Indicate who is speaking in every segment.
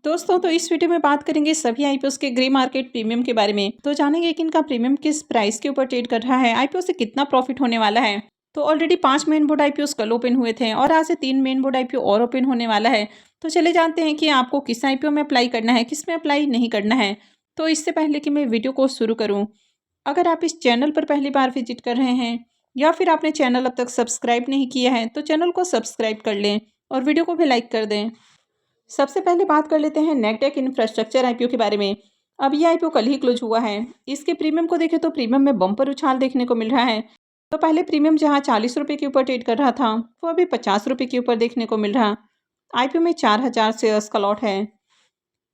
Speaker 1: दोस्तों तो इस वीडियो में बात करेंगे सभी आईपीओ के ग्रे मार्केट प्रीमियम के बारे में। तो जानेंगे कि इनका प्रीमियम किस प्राइस के ऊपर ट्रेड कर रहा है, आईपीओ से कितना प्रॉफिट होने वाला है। तो ऑलरेडी 5 मेन बोर्ड आईपीओ कल ओपन हुए थे और आज से 3 मेन बोर्ड आईपीओ और ओपन होने वाला है। तो चले जानते हैं कि आपको किस आईपीओ में अप्लाई करना है, किस में अप्लाई नहीं करना है। तो इससे पहले कि मैं वीडियो को शुरू करूँ, अगर आप इस चैनल पर पहली बार विजिट कर रहे हैं या फिर आपने चैनल अब तक सब्सक्राइब नहीं किया है तो चैनल को सब्सक्राइब कर लें और वीडियो को भी लाइक कर दें। सबसे पहले बात कर लेते हैं नेगटेक इंफ्रास्ट्रक्चर आईपीओ के बारे में। अब ये आईपीओ कल ही क्लोज हुआ है। इसके प्रीमियम को देखें तो प्रीमियम में बम्पर उछाल देखने को मिल रहा है। तो पहले प्रीमियम जहां 40 रुपये के ऊपर ट्रेड कर रहा था वो अभी 50 रुपये के ऊपर देखने को मिल रहा। आईपीओ में 4000 शेयर्स का लॉट है।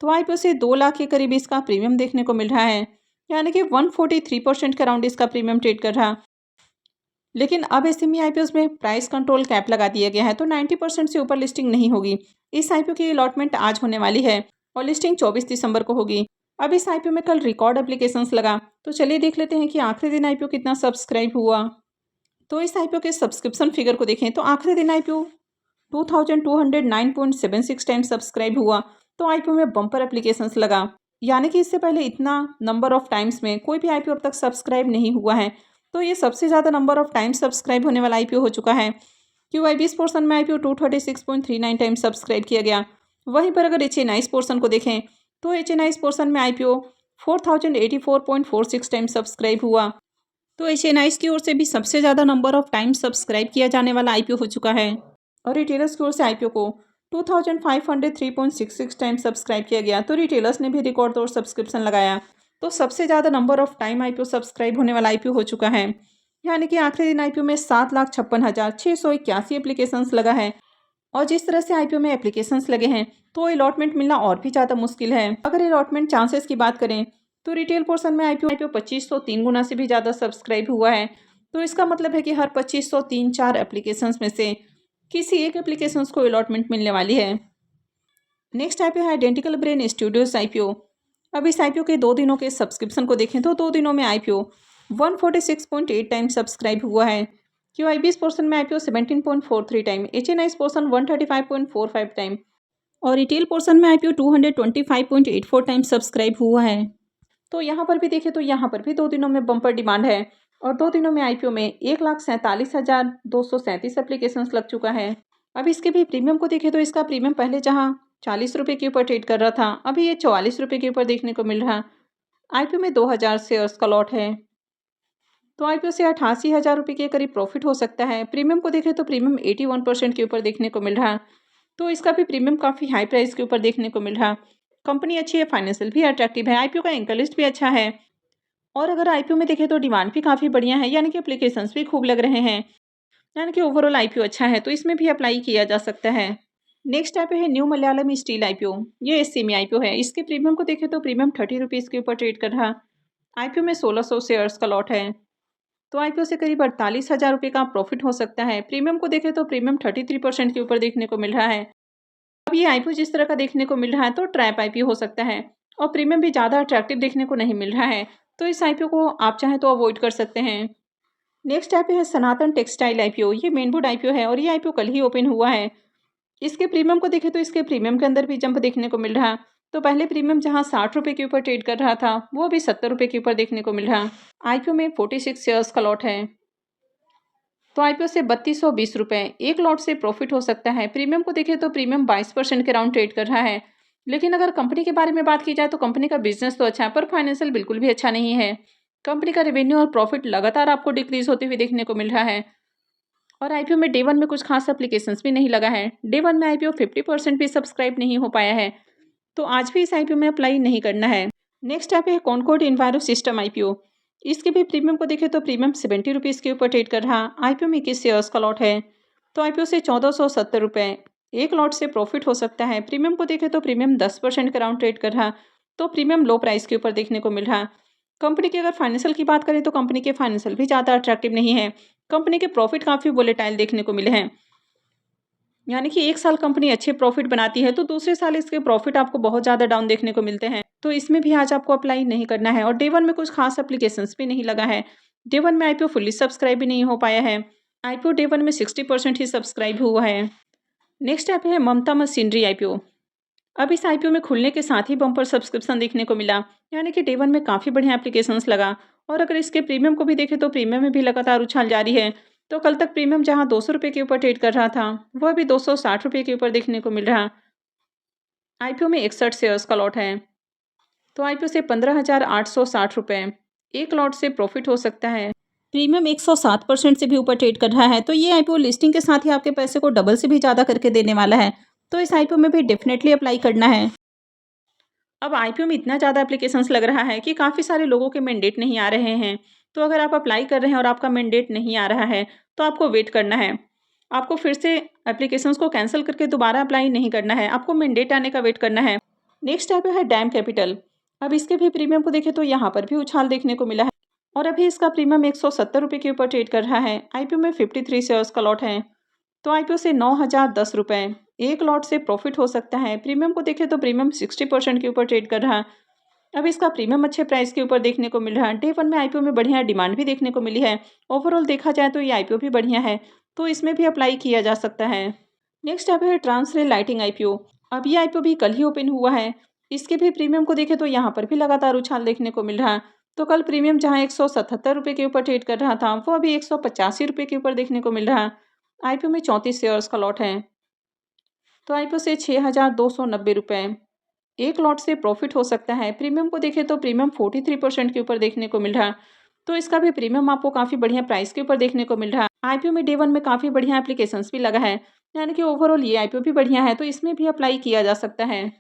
Speaker 1: तो आईपीओ से 2 लाख के करीब इसका प्रीमियम देखने को मिल रहा है, यानी कि 143% के अराउंड इसका प्रीमियम ट्रेड कर रहा। लेकिन अब एसएमई आईपीओ में प्राइस कंट्रोल कैप लगा दिया गया है, तो 90% से ऊपर लिस्टिंग नहीं होगी। इस आईपीओ की अलॉटमेंट आज होने वाली है और लिस्टिंग 24 दिसंबर को होगी। अब इस आईपीओ में कल रिकॉर्ड एप्लीकेशंस लगा, तो चलिए देख लेते हैं कि आखिरी दिन आईपीओ कितना सब्सक्राइब हुआ। तो इस आईपीओ के सब्सक्रिप्शन फिगर को देखें तो आखिरी दिन आईपीओ 2209.76 टाइम सब्सक्राइब हुआ। तो आईपीओ में बम्पर एप्लीकेशंस लगा, यानी कि इससे पहले इतना नंबर ऑफ टाइम्स में कोई भी आईपीओ अब तक सब्सक्राइब नहीं हुआ है। तो ये सबसे ज़्यादा नंबर ऑफ टाइम्स सब्सक्राइब होने वाला आईपीओ हो चुका है। क्यूआईबीएस पोर्सन में आईपीओ 236.39 टाइम सब्सक्राइब किया गया। वहीं पर अगर एचएनआईस पोर्सन को देखें तो एचएनआईस पोर्सन में आईपीओ 4084.46 टाइम सब्सक्राइब हुआ। तो एचएनआईस की ओर से भी सबसे ज़्यादा नंबर ऑफ टाइम सब्सक्राइब किया जाने वाला आईपीओ हो चुका है। और रिटेलर्स की ओर से आईपीओ को 2503.66 टाइम सब्सक्राइब किया गया। तो रिटेलर्स ने भी रिकॉर्ड तोड़ सब्सक्रिप्शन लगाया। तो सबसे ज़्यादा number of time IPO subscribe होने वाला आईपीओ हो चुका है, यानी कि आखिरी दिन आईपीओ में 7,56,681 एप्लीकेशंस लगा है। और जिस तरह से आईपीओ में एप्लीकेशंस लगे हैं तो अलॉटमेंट मिलना और भी ज़्यादा मुश्किल है। अगर अलॉटमेंट चांसेस की बात करें तो रिटेल पोर्शन में आईपीओ 2503 गुना से भी ज़्यादा सब्सक्राइब हुआ है। तो इसका मतलब है कि हर 2503-4 एप्लीकेशंस में से किसी एक एप्लीकेशंस को अलॉटमेंट मिलने वाली है। नेक्स्ट आईपीओ है आइडेंटिकल ब्रेन स्टूडियोज आईपीओ। अब इस आईपीओ के 2 दिनों के सब्सक्रिप्शन को देखें तो 2 दिनों में आईपीओ 146.8 टाइम सब्सक्राइब हुआ है। क्यूआईबीएस पोर्शन में IPO 17.43 time, HNIs portion 135.45 time और रिटेल पोर्शन में आईपीओ 225.84 टाइम सब्सक्राइब हुआ है। तो यहाँ पर भी देखें तो यहाँ पर भी 2 दिनों में बम्पर डिमांड है और 2 दिनों में आईपीओ में 1,47,237 एप्लीकेशंस लग चुका है। अब इसके भी प्रीमियम को देखें तो इसका प्रीमियम पहले जहाँ 40 रुपये के ऊपर ट्रेड कर रहा था, अभी ये 44 रुपये के ऊपर देखने को मिल रहा। आईपीओ में 2000 शेयर्स का लॉट है। तो आईपीओ से 88,000 रुपये के करीब प्रॉफिट हो सकता है। प्रीमियम को देखें तो प्रीमियम 81% के ऊपर देखने को मिल रहा। तो इसका भी प्रीमियम काफ़ी हाई प्राइस के ऊपर देखने को मिल रहा। कंपनी अच्छी है, फाइनेंशियल भी अट्रैक्टिव है, आईपीओ का एंकर लिस्ट भी अच्छा है। और अगर आईपीओ में देखें तो डिमांड भी काफ़ी बढ़िया है, यानी कि एप्लीकेशंस भी खूब लग रहे हैं, यानी कि ओवरऑल आईपीओ अच्छा है, तो इसमें भी अप्लाई किया जा सकता है। नेक्स्ट आईपीओ है न्यू मलयालम स्टील आईपीओ। ये एसएमई आईपीओ है। इसके प्रीमियम को देखें तो प्रीमियम 30 रुपीज़ के ऊपर ट्रेड कर रहा। आईपीओ में 1600 शेयर्स का लॉट है। तो आईपीओ से करीब 48,000 रुपये का प्रॉफिट हो सकता है। प्रीमियम को देखें तो प्रीमियम 33% के ऊपर देखने को मिल रहा है। अब ये आईपीओ जिस तरह का देखने को मिल रहा है तो ट्रैप आईपीओ हो सकता है और प्रीमियम भी ज़्यादा अट्रैक्टिव देखने को नहीं मिल रहा है। तो इस आईपीओ को आप चाहें तो अवॉइड कर सकते हैं। नेक्स्ट आईपीओ है सनातन टेक्सटाइल आईपीओ। ये मेन बोर्ड आईपीओ है और ये आईपीओ कल ही ओपन हुआ है। इसके प्रीमियम को देखें तो इसके प्रीमियम के अंदर भी जंप देखने को मिल रहा। तो पहले प्रीमियम जहां 60 रुपये के ऊपर ट्रेड कर रहा था वो अभी 70 रुपये के ऊपर देखने को मिल रहा। आईपीओ में 46 शेयर्स का लॉट है। तो आईपीओ से 3220 रुपये एक लॉट से प्रॉफिट हो सकता है। प्रीमियम को देखें तो प्रीमियम 22% के राउंड ट्रेड कर रहा है। लेकिन अगर कंपनी के बारे में बात की जाए तो कंपनी का बिजनेस तो अच्छा है पर फाइनेंशियल बिल्कुल भी अच्छा नहीं है। कंपनी का रेवेन्यू और प्रॉफिट लगातार आपको डिक्रीज होते हुए देखने को मिल रहा है। और आईपीओ में डे वन में कुछ खास एप्लीकेशंस भी नहीं लगा है। डे वन में आईपीओ 50% भी सब्सक्राइब नहीं हो पाया है, तो आज भी इस आईपीओ में अप्लाई नहीं करना है। नेक्स्ट आईपीओ है कॉनकॉर्ड इन्वायरो सिस्टम आईपीओ। इसके भी प्रीमियम को देखें तो प्रीमियम 70 रुपीज़ के ऊपर ट्रेड कर रहा। आईपीओ में 21 शेयर्स का लॉट है। तो आईपीओ से 1470 रुपये एक लॉट से प्रॉफिट हो सकता है। प्रीमियम को देखें तो प्रीमियम 10% के राउंड ट्रेड कर रहा। तो प्रीमियम लो प्राइस के ऊपर देखने को मिल रहा। कंपनी की अगर फाइनेंशियल की बात करें तो कंपनी के फाइनेंशियल भी ज़्यादा अट्रैक्टिव नहीं है। कंपनी के प्रॉफिट काफ़ी वोलेटाइल देखने को मिले हैं, यानी कि एक साल कंपनी अच्छे प्रॉफिट बनाती है तो दूसरे साल इसके प्रॉफिट आपको बहुत ज़्यादा डाउन देखने को मिलते हैं। तो इसमें भी आज आपको अप्लाई नहीं करना है। और डे वन में कुछ खास एप्लीकेशंस भी नहीं लगा है। डे वन में आईपीओ फुल्ली सब्सक्राइब भी नहीं हो पाया है। आईपीओ डे वन में 60% ही सब्सक्राइब हुआ है। नेक्स्ट आईपीओ है ममता मशीनरी आईपीओ। अब इस आईपीओ में खुलने के साथ ही बम्पर सब्सक्रिप्शन देखने को मिला, यानी कि डे वन में काफ़ी बढ़िया एप्लीकेशंस लगा। और अगर इसके प्रीमियम को भी देखें तो प्रीमियम में भी लगातार उछाल जारी है। तो कल तक प्रीमियम जहां 200 रुपये के ऊपर ट्रेड कर रहा था, वह भी 260 रुपये के ऊपर देखने को मिल रहा। आईपीओ में 61 शेयर्स का लॉट है। तो आईपीओ से 15,860 रुपये एक लॉट से प्रॉफिट हो सकता है। प्रीमियम 107% से भी ऊपर ट्रेड कर रहा है। तो ये आईपीओ लिस्टिंग के साथ ही आपके पैसे को डबल से भी ज़्यादा करके देने वाला है। तो इस आईपीओ में भी डेफिनेटली अप्लाई करना है। अब आईपीओ में इतना ज़्यादा एप्लीकेशंस लग रहा है कि काफ़ी सारे लोगों के मैंडेट नहीं आ रहे हैं। तो अगर आप अप्लाई कर रहे हैं और आपका मैंडेट नहीं आ रहा है, तो आपको वेट करना है। आपको फिर से एप्लीकेशंस को कैंसिल करके दोबारा अप्लाई नहीं करना है, आपको मैंडेट आने का वेट करना है। नेक्स्ट आईपीओ है डैम कैपिटल। अब इसके भी प्रीमियम को देखें तो यहाँ पर भी उछाल देखने को मिला है और अभी इसका प्रीमियम 170 रुपये के ऊपर ट्रेड कर रहा है। आईपीओ में 53 शेयर्स का लॉट है। तो आईपीओ से 9,010 रुपये एक लॉट से प्रॉफिट हो सकता है। प्रीमियम को देखें तो प्रीमियम 60% के ऊपर ट्रेड कर रहा है। अब इसका प्रीमियम अच्छे प्राइस के ऊपर देखने को मिल रहा है। डे वन में आईपीओ में बढ़िया डिमांड भी देखने को मिली है। ओवरऑल देखा जाए तो ये आईपीओ भी बढ़िया है, तो इसमें भी अप्लाई किया जा सकता है। नेक्स्ट आईपीओ है ट्रांसरे लाइटिंग आईपीओ। अब ये आईपीओ भी कल ही ओपन हुआ है। इसके भी प्रीमियम को देखें तो यहाँ पर भी लगातार उछाल देखने को मिल रहा है। तो कल प्रीमियम जहाँ 177 रुपये के ऊपर ट्रेड कर रहा था, वो अभी 185 रुपये के ऊपर देखने को मिल रहा है। आईपीओ में 34 शेयर्स का लॉट है। तो आईपीओ से 6,290 रुपये एक लॉट से प्रॉफिट हो सकता है। प्रीमियम को देखें तो प्रीमियम 43% के ऊपर देखने को मिल रहा है। तो इसका भी प्रीमियम आपको काफ़ी बढ़िया प्राइस के ऊपर देखने को मिल रहा है। आईपीओ में डे वन में काफ़ी बढ़िया एप्लीकेशंस भी लगा है, यानी कि ओवरऑल ये आईपीओ भी बढ़िया है, तो इसमें भी अप्लाई किया जा सकता है।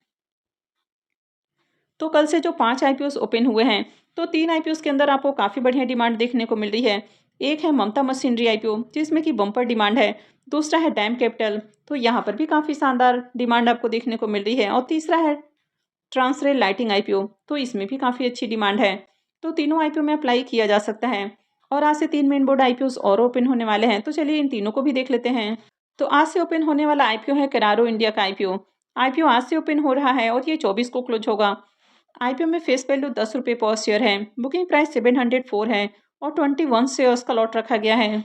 Speaker 1: तो कल से जो 5 आईपीओस ओपन हुए हैं, तो 3 आईपीओस के अंदर आपको काफ़ी बढ़िया डिमांड देखने को मिल रही है। एक है ममता मशीनरी आईपीओ, जिसमें कि बम्पर डिमांड है। दूसरा है डैम कैपिटल, तो यहाँ पर भी काफ़ी शानदार डिमांड आपको देखने को मिल रही है। और तीसरा है ट्रांसरेल लाइटिंग आईपीओ, तो इसमें भी काफ़ी अच्छी डिमांड है। तो तीनों आईपीओ में अप्लाई किया जा सकता है। और आज से 3 मेन बोर्ड आईपीओस और ओपन होने वाले हैं, तो चलिए इन तीनों को भी देख लेते हैं। तो आज से ओपन होने वाला आईपीओ है करारो इंडिया का आईपीओ। आईपीओ आज से ओपन हो रहा है और ये 24 को क्लोज होगा। आईपीओ में फेस वैल्यू 10 रुपये पर शेयर है। बुकिंग प्राइस 704 है और 21 शेयर्स का लॉट रखा गया है।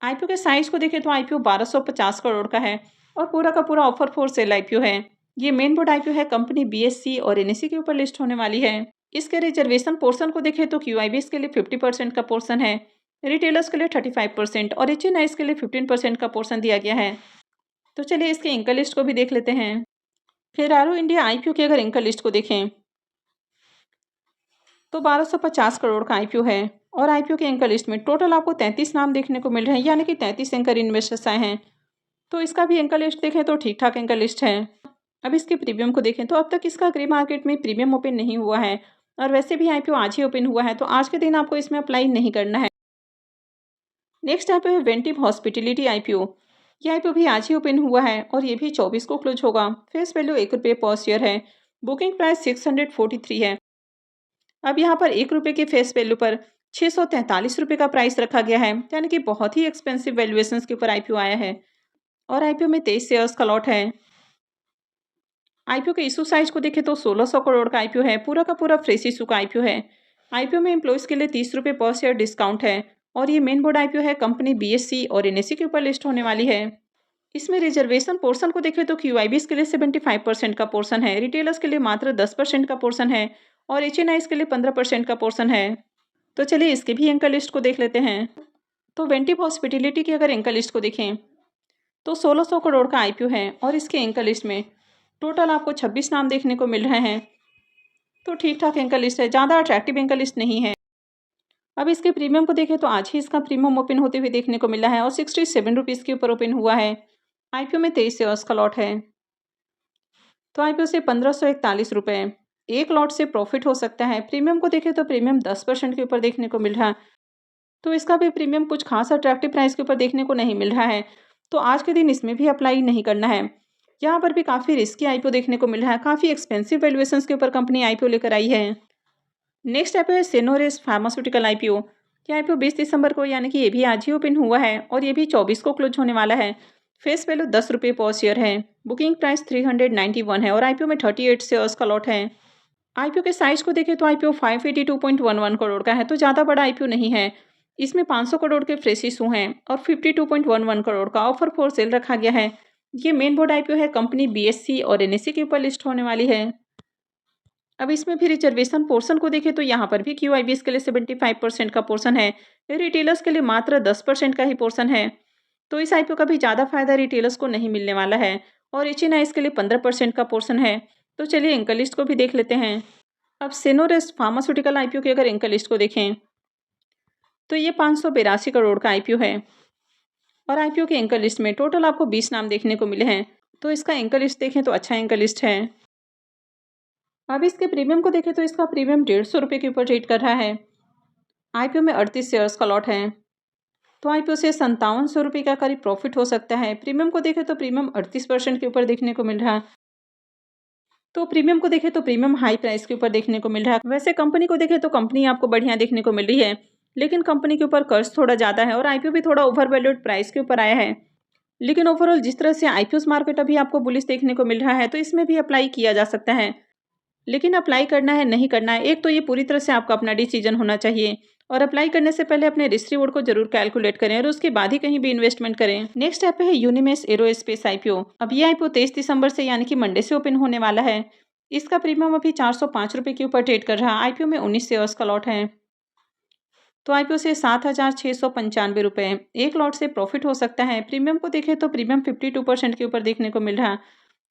Speaker 1: आईपीओ के साइज को देखें तो आईपीओ 1250 करोड़ का है और पूरा का पूरा ऑफर फॉर सेल आईपीओ है। ये मेन बोर्ड आईपीओ है, कंपनी बीएससी और एनएससी के ऊपर लिस्ट होने वाली है। इसके रिजर्वेशन पोर्शन को देखें तो क्यूआईबीएस के लिए 50% का पोर्शन है, रिटेलर्स के लिए 35% और एचएनआईज के लिए 15% का पोर्शन दिया गया है। तो चलिए इसके एंकर लिस्ट को भी देख लेते हैं। फेरारो इंडिया आईपीओ की अगर एंकर लिस्ट को देखें तो 1250 करोड़ का आईपीओ है और आईपीओ के एंकर लिस्ट में टोटल आपको 33 नाम देखने को मिल रहे हैं, यानी कि 33 एंकर इन्वेस्टर्स आए हैं। तो इसका भी एंकर लिस्ट देखें तो ठीक ठाक एंकर लिस्ट है। अब इसके प्रीमियम को देखें तो अब तक इसका ग्रे मार्केट में प्रीमियम ओपन नहीं हुआ है और वैसे भी आईपीओ आज ही ओपन हुआ है, तो आज के दिन आपको इसमें अप्लाई नहीं करना है। नेक्स्ट आईपीओ है वेंटिव हॉस्पिटलिटी आईपीओ। ये आईपीओ भी आज ही ओपन हुआ है और ये भी 24 को क्लोज होगा। फेस वैल्यू 1 रुपये पर शेयर है। बुकिंग प्राइस 643 है। अब यहाँ पर 1 रुपये के फेस वैल्यू पर 643 रुपये का प्राइस रखा गया है, यानी कि बहुत ही एक्सपेंसिव वैल्यूएशंस के ऊपर आईपीओ आया है। और आईपीओ में 23 शेयर्स का लॉट है। आईपीओ के इशू साइज को देखें तो 1600 करोड़ का आईपीओ है, पूरा का पूरा फ्रेश इशू का आईपीओ है। आईपीओ में एम्प्लॉयज के लिए 30 रुपये पर शेयर डिस्काउंट है और ये मेन बोर्ड आईपीओ है, कंपनी बीएससी और एनएससी के ऊपर लिस्ट होने वाली है। इसमें रिजर्वेशन पोर्शन को देखें तो क्यूआईबीएस के लिए 75% का पोर्शन है, रिटेलर्स के लिए मात्र 10% का पोर्शन है और एचएनआईज के लिए 15% का पोर्शन है। तो चलिए इसके भी एंकर लिस्ट को देख लेते हैं। तो वेंटिव हॉस्पिटलिटी की अगर एंकर लिस्ट को देखें तो 1600 करोड़ का आईपीओ है और इसके एंकर लिस्ट में टोटल आपको 26 नाम देखने को मिल रहे हैं। तो ठीक ठाक एंकर लिस्ट है, ज़्यादा अट्रैक्टिव एंकर लिस्ट नहीं है। अब इसके प्रीमियम को देखें तो आज ही इसका प्रीमियम ओपन होते हुए देखने को मिला है और 67 रुपीज़ के ऊपर ओपन हुआ है। आईपीओ में 23 शेयर्स का लॉट है। तो आईपीओ से 1541 रुपये एक लॉट से प्रॉफिट हो सकता है। प्रीमियम को देखें तो प्रीमियम 10% के ऊपर देखने को मिल रहा है, तो इसका भी प्रीमियम कुछ खास अट्रैक्टिव प्राइस के ऊपर देखने को नहीं मिल रहा है, तो आज के दिन इसमें भी अप्लाई नहीं करना है। यहाँ पर भी काफ़ी रिस्की आईपीओ देखने को मिल रहा है, काफ़ी एक्सपेंसिव वैल्यूएशंस के ऊपर कंपनी आईपीओ लेकर आई है। नेक्स्ट आईपीओ है सेनोरेस फार्मास्यूटिकल आईपीओ। ये आईपीओ 20 दिसंबर को, यानी कि ये भी आज ही ओपन हुआ है और ये भी 24 को क्लोज होने वाला है। फेस वैल्यू 10 रुपये पर शेयर है। बुकिंग प्राइस 391 है और आईपीओ में 38 शेयर्स का लॉट है। आईपीओ के साइज को देखें तो आईपीओ 582.11 करोड़ का है, तो ज़्यादा बड़ा आईपीओ नहीं है। इसमें 500 करोड़ के फ्रेश इशू हैं और 52.11 करोड़ का ऑफर फॉर सेल रखा गया है। ये मेन बोर्ड आईपीओ है, कंपनी बीएससी और एनएससी के ऊपर लिस्ट होने वाली है। अब इसमें भी रिजर्वेशन पोर्शन को देखें तो यहाँ पर भी क्यूआईबीएस के लिए 75% का पोर्शन है, रिटेलर्स के लिए मात्र 10% का ही पोर्शन है। तो इस आईपीओ का भी ज़्यादा फायदा रिटेलर्स को नहीं मिलने वाला है और एचएनआईएस के लिए 15% का पोर्शन है। तो चलिए एंकर लिस्ट को भी देख लेते हैं। अब सेनोरेस फार्मास्यूटिकल आईपीओ की अगर एंकर लिस्ट को देखें तो ये 582 करोड़ का आईपीओ है और आईपीओ के एंकर लिस्ट में टोटल आपको 20 नाम देखने को मिले हैं। तो इसका एंकर लिस्ट देखें तो अच्छा एंकर लिस्ट है। अब इसके प्रीमियम को देखें तो इसका प्रीमियम 150 रुपये के ऊपर ट्रेड कर रहा है। आईपीओ में 38 शेयर्स का लॉट है, तो आईपीओ से 5700 रुपये का करीब प्रॉफिट हो सकता है। प्रीमियम को देखें तो प्रीमियम 38% के ऊपर देखने को मिल रहा है। तो प्रीमियम को देखें तो प्रीमियम हाई प्राइस के ऊपर देखने को मिल रहा है। वैसे कंपनी को देखें तो कंपनी आपको बढ़िया देखने को मिल रही है, लेकिन कंपनी के ऊपर कर्ज थोड़ा ज़्यादा है और आईपीओ भी थोड़ा ओवर वैल्यूड प्राइस के ऊपर आया है। लेकिन ओवरऑल जिस तरह से आईपीओ मार्केट अभी आपको बुलिश देखने को मिल रहा है, तो इसमें भी अप्लाई किया जा सकता है। लेकिन अप्लाई करना है नहीं करना है, एक तो ये पूरी तरह से आपका अपना डिसीजन होना चाहिए और अप्लाई करने से पहले अपने रिस्क रिवॉर्ड को जरूर कैलकुलेट करें और उसके बाद ही कहीं भी इन्वेस्टमेंट करें। नेक्स्ट ऐप है यूनिमेस एरोस्पेस आईपीओ। अब ये आईपीओ 23 दिसंबर से यानी कि मंडे से ओपन होने वाला है। इसका प्रीमियम अभी 405 रुपये के ऊपर ट्रेड कर रहा है। आईपीओ में 19 शेयर्स का लॉट है, तो आईपीओ से 7,695 रुपये एक लॉट से प्रॉफिट हो सकता है। प्रीमियम को देखें तो प्रीमियम 52% के ऊपर देखने को मिल रहा है,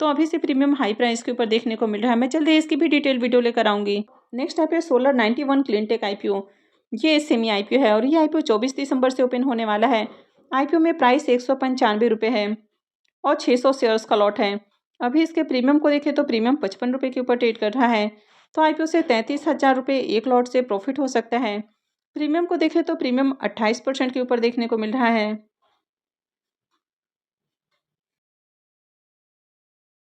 Speaker 1: तो अभी से प्रीमियम हाई प्राइस के ऊपर देखने को मिल रहा है। मैं जल्दी इसकी भी डिटेल वीडियो लेकर आऊंगी। नेक्स्ट ऐप है सोलर 91 क्लीनटेक आईपीओ। ये सेमी आईपीओ है और ये आईपीओ 24 दिसंबर से ओपन होने वाला है। आईपीओ में प्राइस 195 रुपये है और 600 शेयर्स का लॉट है। अभी इसके प्रीमियम को देखें तो प्रीमियम 55 रुपये के ऊपर ट्रेड कर रहा है, तो आईपीओ से 33,000 रुपये एक लॉट से प्रॉफिट हो सकता है। प्रीमियम को देखें तो प्रीमियम 28% के ऊपर देखने को मिल रहा है।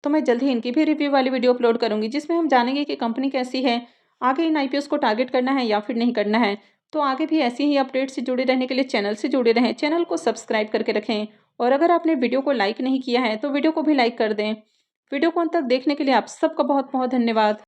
Speaker 1: तो मैं जल्द ही इनकी भी रिव्यू वाली वीडियो अपलोड करूंगी, जिसमें हम जानेंगे कि कंपनी कैसी है, आगे इन आईपीओस को टारगेट करना है या फिर नहीं करना है। तो आगे भी ऐसी ही अपडेट से जुड़े रहने के लिए चैनल से जुड़े रहें, चैनल को सब्सक्राइब करके रखें और अगर आपने वीडियो को लाइक नहीं किया है तो वीडियो को भी लाइक कर दें। वीडियो को अंत तक देखने के लिए आप सबका बहुत बहुत धन्यवाद।